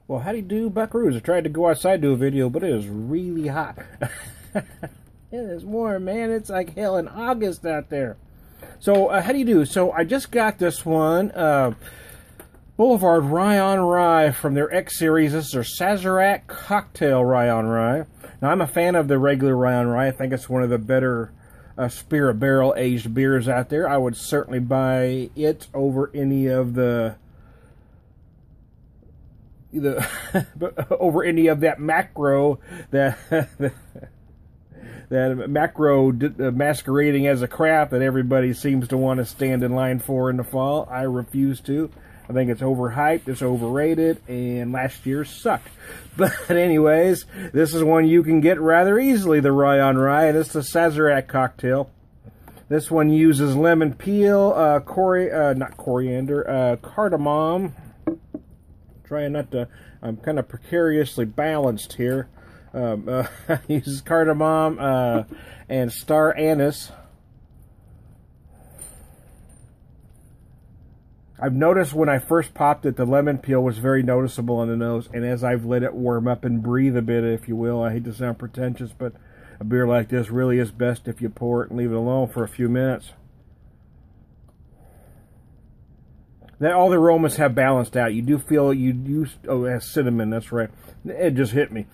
Well, how do you do, buckaroos? I tried to go outside to do a video, but it is really hot. It is warm, man. It's like hell in August out there. So, how do you do? So, I just got this one, Boulevard Rye from their X series. This is their Sazerac Cocktail Rye on Rye. Now, I'm a fan of the regular Rye on Rye. I think it's one of the better spirit barrel aged beers out there. I would certainly buy it over any of over any of that macro that macro masquerading as a craft that everybody seems to want to stand in line for in the fall. I refuse to. I think it's overhyped, it's overrated, and last year sucked. But anyways, this is one you can get rather easily, the Rye on Rye, and it's the Sazerac cocktail. This one uses lemon peel, cardamom. Trying not to, I'm kind of precariously balanced here. Uses cardamom and star anise. I've noticed when I first popped it, the lemon peel was very noticeable on the nose, and as I've let it warm up and breathe a bit, if you will, I hate to sound pretentious, but a beer like this really is best if you pour it and leave it alone for a few minutes. That all the aromas have balanced out. You do feel oh, it has cinnamon. That's right. It just hit me.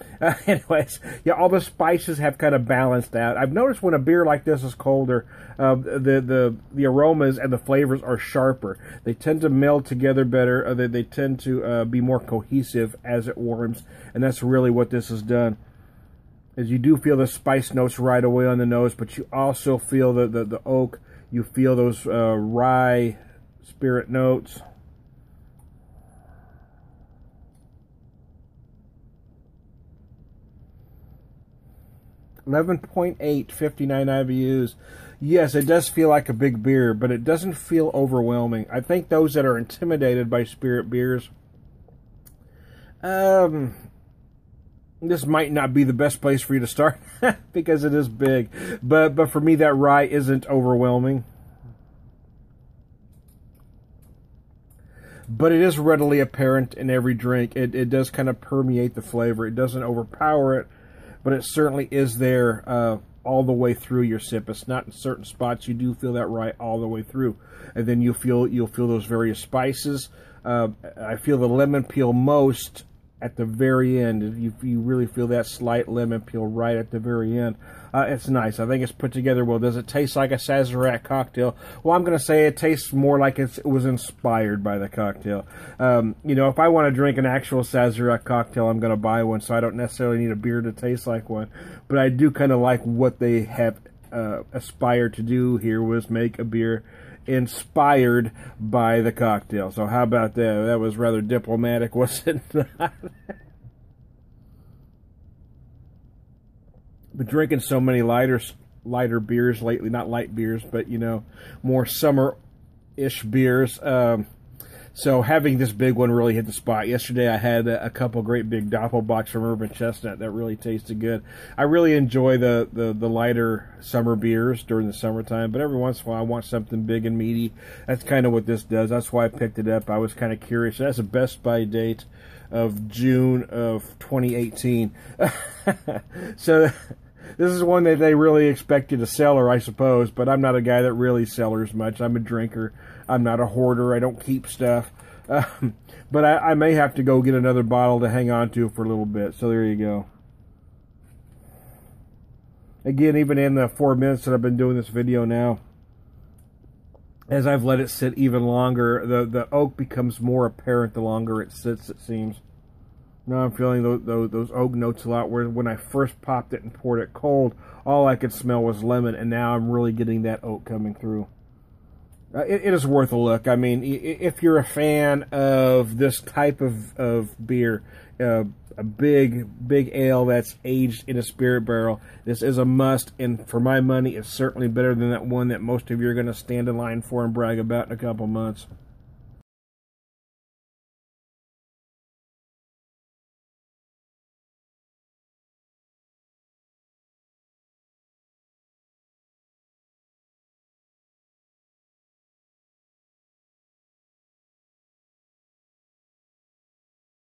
Anyways, yeah, all the spices have kind of balanced out. I've noticed when a beer like this is colder, the aromas and the flavors are sharper. They tend to meld together better. They tend to be more cohesive as it warms, and that's really what this has done. Is you do feel the spice notes right away on the nose, but you also feel the oak. You feel those rye spirit notes. (11.8), 59 IBUs. Yes, it does feel like a big beer, but it doesn't feel overwhelming. I think those that are intimidated by spirit beers, this might not be the best place for you to start because it is big. But for me, that rye isn't overwhelming. But it is readily apparent in every drink. It does kind of permeate the flavor. It doesn't overpower it, but it certainly is there all the way through your sip. It's not in certain spots. You do feel that rye all the way through, and then you'll feel those various spices. I feel the lemon peel most at the very end. You really feel that slight lemon peel right at the very end. It's nice. I think it's put together well. Does it taste like a Sazerac cocktail? Well, I'm going to say it tastes more like it was inspired by the cocktail. You know, if I want to drink an actual Sazerac cocktail, I'm going to buy one, so I don't necessarily need a beer to taste like one. But I do kind of like what they have aspired to do here, was make a beer inspired by the cocktail. So how about that? That was rather diplomatic, wasn't it? Been drinking so many lighter beers lately. Not light beers, but you know, more summer-ish beers. So having this big one really hit the spot. Yesterday I had a couple great big Doppelbocks from Urban Chestnut that really tasted good. I really enjoy the lighter summer beers during the summertime, but every once in a while I want something big and meaty. That's kind of what this does. That's why I picked it up. I was kind of curious. It has a Best By date of June of 2018. So this is one that they really expect you to sell her, I suppose, but I'm not a guy that really sellers much. I'm a drinker. I'm not a hoarder. I don't keep stuff. But I may have to go get another bottle to hang on to for a little bit. So there you go. Again, even in the 4 minutes that I've been doing this video now, as I've let it sit even longer, the oak becomes more apparent the longer it sits, it seems. Now I'm feeling those oak notes a lot, where when I first popped it and poured it cold, all I could smell was lemon, and now I'm really getting that oak coming through. It is worth a look. I mean, if you're a fan of this type of beer, a big ale that's aged in a spirit barrel, this is a must, and for my money, it's certainly better than that one that most of you are going to stand in line for and brag about in a couple months.